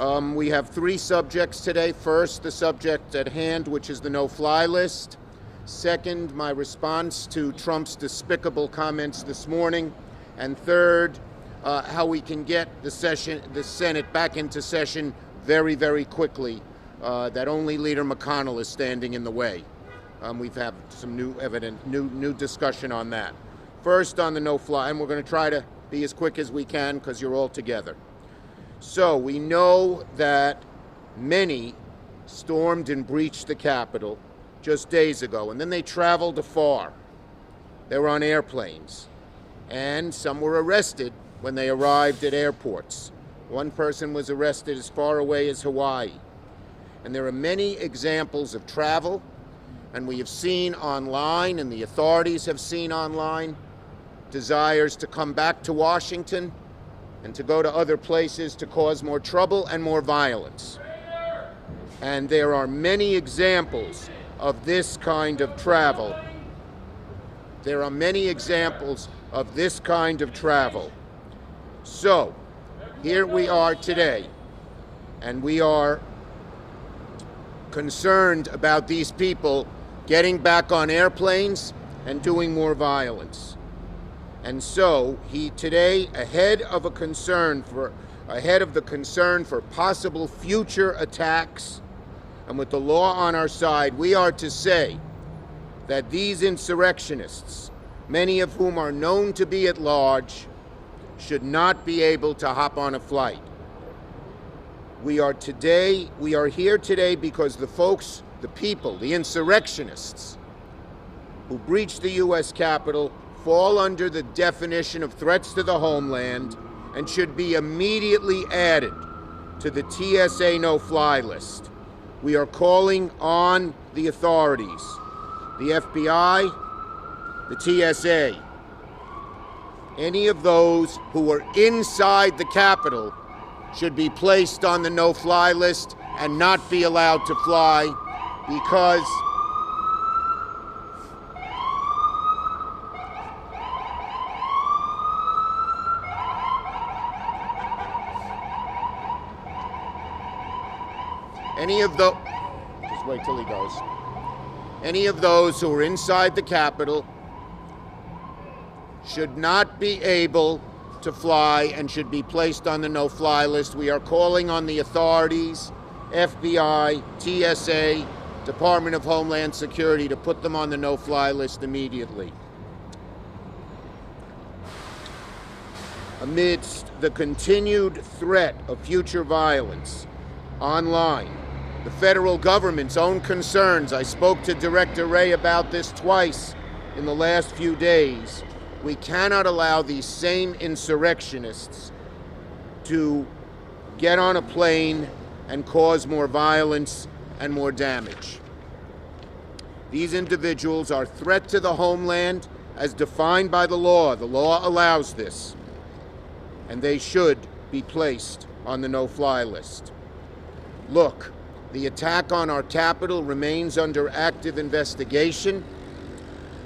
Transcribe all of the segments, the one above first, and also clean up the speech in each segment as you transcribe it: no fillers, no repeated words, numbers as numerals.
We have three subjects today. First, the subject at hand, which is the no-fly list. Second, my response to Trump's despicable comments this morning. And third, how we can get the Senate back into session very, very quickly. That only Leader McConnell is standing in the way. We've had some new discussion on that. First, on the no-fly, and we're going to try to be as quick as we can because you're all together. So we know that many stormed and breached the Capitol just days ago, and then they traveled afar. They were on airplanes, and some were arrested when they arrived at airports. One person was arrested as far away as Hawaii. And there are many examples of travel, and we have seen online, and the authorities have seen online, desires to come back to Washington and to go to other places to cause more trouble and more violence. And there are many examples of this kind of travel. There are many examples of this kind of travel. So, here we are today, and we are concerned about these people getting back on airplanes and doing more violence. And so he today, ahead of the concern for possible future attacks, and with the law on our side, we are to say that these insurrectionists, many of whom are known to be at large, should not be able to hop on a flight. We are here today because the people, the insurrectionists who breached the U.S. Capitol fall under the definition of threats to the homeland and should be immediately added to the TSA no-fly list. We are calling on the authorities, the FBI, the TSA, any of those who were inside the Capitol should be placed on the no-fly list and not be allowed to fly because just wait till he goes. Any of those who are inside the Capitol should not be able to fly and should be placed on the no-fly list. We are calling on the authorities, FBI, TSA, Department of Homeland Security to put them on the no-fly list immediately. Amidst the continued threat of future violence online, the federal government's own concerns, I spoke to Director Wray about this twice in the last few days, we cannot allow these same insurrectionists to get on a plane and cause more violence and more damage. These individuals are a threat to the homeland as defined by the law. The law allows this, and they should be placed on the no-fly list. Look, the attack on our Capitol remains under active investigation.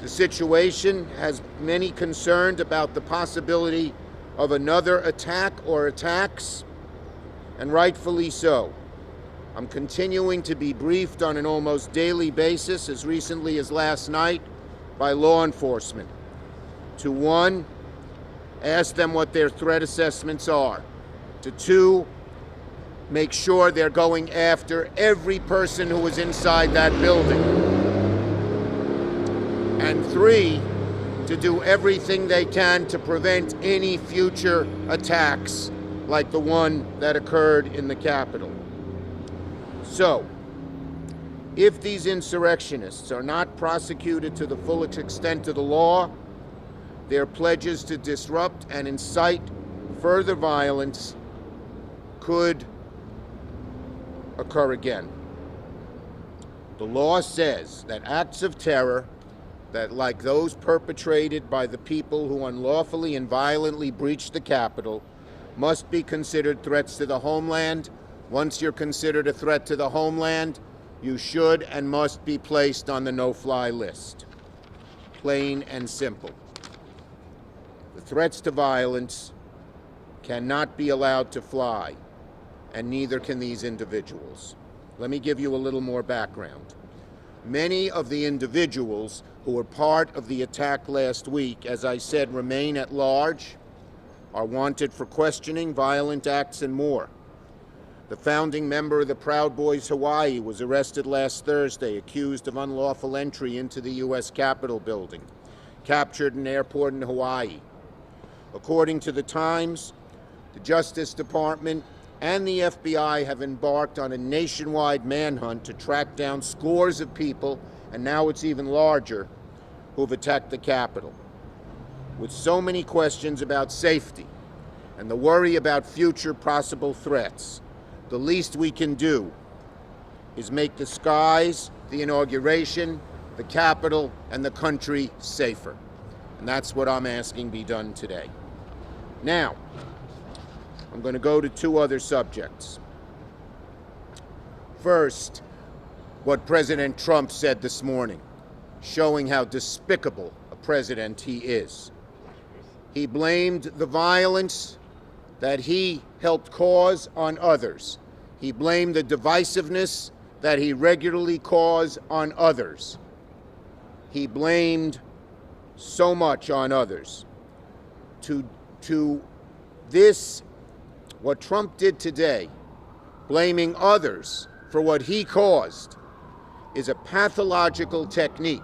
The situation has many concerned about the possibility of another attack or attacks, and rightfully so. I'm continuing to be briefed on an almost daily basis, as recently as last night, by law enforcement. To one, ask them what their threat assessments are. To two, make sure they're going after every person who was inside that building. And three, to do everything they can to prevent any future attacks like the one that occurred in the Capitol. So, if these insurrectionists are not prosecuted to the full extent of the law, their pledges to disrupt and incite further violence could occur again. The law says that acts of terror that, like those perpetrated by the people who unlawfully and violently breached the Capitol, must be considered threats to the homeland. Once you're considered a threat to the homeland, you should and must be placed on the no-fly list. Plain and simple. The threats to violence cannot be allowed to fly. and neither can these individuals. Let me give you a little more background. Many of the individuals who were part of the attack last week, as I said, remain at large, are wanted for questioning, violent acts, and more. The founding member of the Proud Boys Hawaii was arrested last Thursday, accused of unlawful entry into the U.S. Capitol building, captured in an airport in Hawaii. According to the Times, the Justice Department and the FBI have embarked on a nationwide manhunt to track down scores of people, and now it's even larger, who've attacked the Capitol. With so many questions about safety and the worry about future possible threats, the least we can do is make the skies, the inauguration, the Capitol, and the country safer. And that's what I'm asking be done today. Now, I'm going to go to two other subjects. First, what President Trump said this morning, showing how despicable a president he is. He blamed the violence that he helped cause on others. He blamed the divisiveness that he regularly caused on others. He blamed so much on others. To this, what Trump did today, blaming others for what he caused, is a pathological technique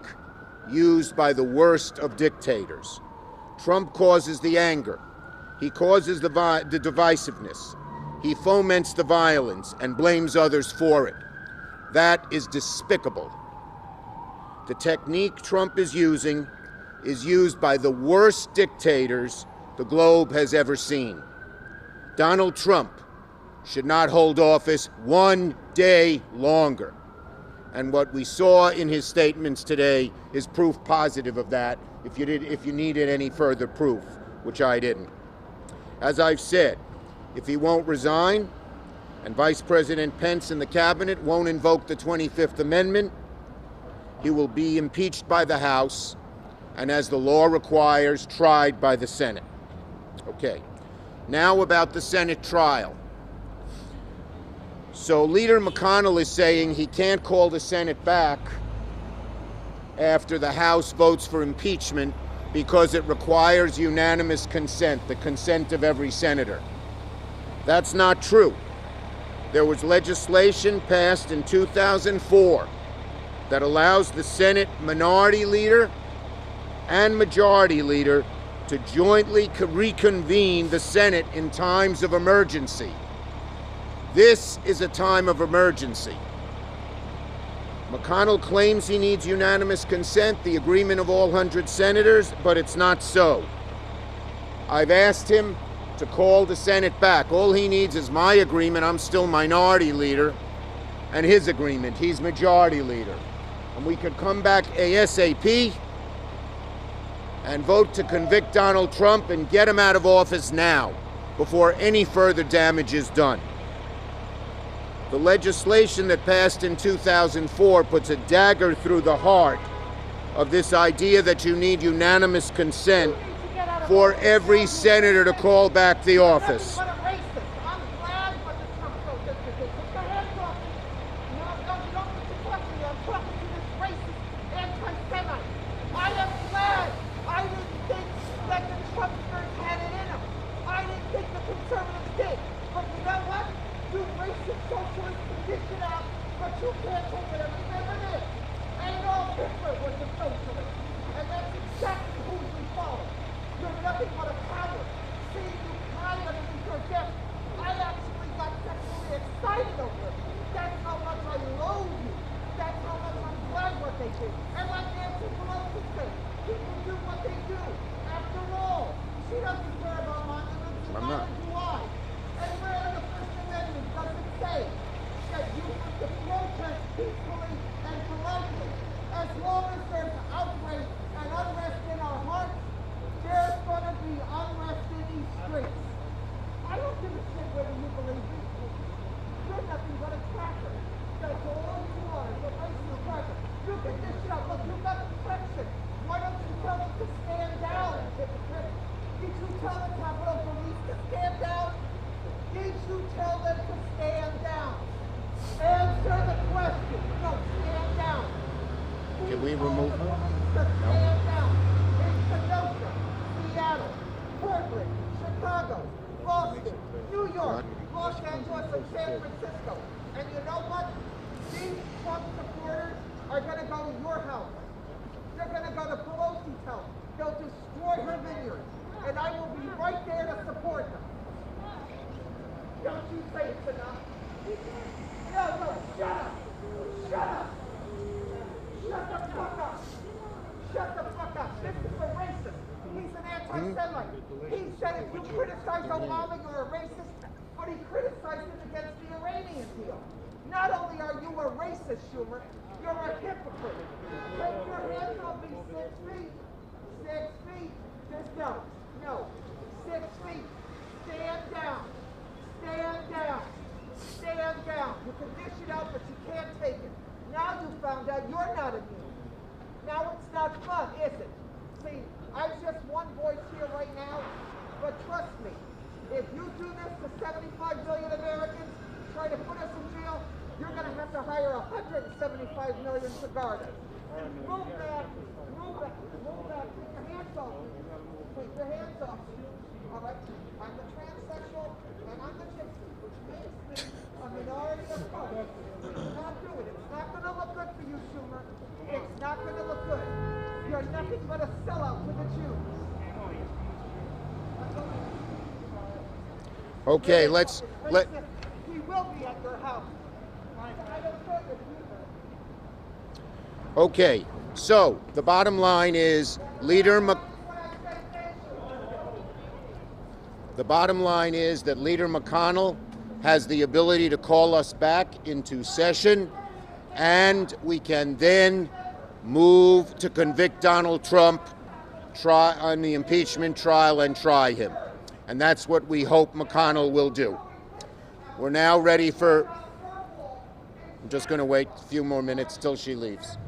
used by the worst of dictators. Trump causes the anger. He causes the divisiveness. He foments the violence and blames others for it. That is despicable. The technique Trump is using is used by the worst dictators the globe has ever seen. Donald Trump should not hold office one day longer. And what we saw in his statements today is proof positive of that, if you needed any further proof, which I didn't. As I've said, if he won't resign and Vice President Pence and the cabinet won't invoke the 25th Amendment, he will be impeached by the House and, as the law requires, tried by the Senate. Okay, now about the Senate trial. So Leader McConnell is saying he can't call the Senate back after the House votes for impeachment because it requires unanimous consent, the consent of every senator. That's not true. There was legislation passed in 2004 that allows the Senate minority leader and majority leader to jointly reconvene the Senate in times of emergency. This is a time of emergency. McConnell claims he needs unanimous consent, the agreement of all 100 senators, but it's not so. I've asked him to call the Senate back. All he needs is my agreement, I'm still minority leader, and his agreement, he's majority leader. And we could come back ASAP and vote to convict Donald Trump and get him out of office now, before any further damage is done. The legislation that passed in 2004 puts a dagger through the heart of this idea that you need unanimous consent for every senator to call back the office. I don't give Los Angeles and San Francisco. And you know what? These Trump supporters are going to go to your house. They're going to go to Pelosi's house. They'll destroy her vineyard. And I will be right there to support them. Don't you say it's enough? No, shut up. Shut up. Shut the fuck up. Shut the fuck up. This is a racist. He's an anti-Semite. He said if you criticize Obama, you're a racist, but he criticized him against the Iranian deal. Not only are you a racist, Schumer, you're a hypocrite. Take your hands off me 6 feet. 6 feet. Just no. 6 feet. Stand down. Stand down. Stand down. You can dish it out, but you can't take it. Now you found out you're not immune. Now it's not fun, is it? See, I'm just one voice here right now, but trust me, if you do this to 75 million Americans, try to put us in jail, you're going to have to hire 175 million to guard us. Move back. Take your hands off. Take your hands off. All right? I'm the transsexual and I'm the gypsy, which makes me a minority of color. Not do it. It's not going to look good for you, Schumer. It's not going to look good. You're nothing but a sellout to the Jews. Okay, He will be at your house. Okay, so the bottom line is that Leader McConnell has the ability to call us back into session, and we can then move to convict Donald Trump on the impeachment trial and try him. And that's what we hope McConnell will do. We're now ready for, I'm just going to wait a few more minutes till she leaves.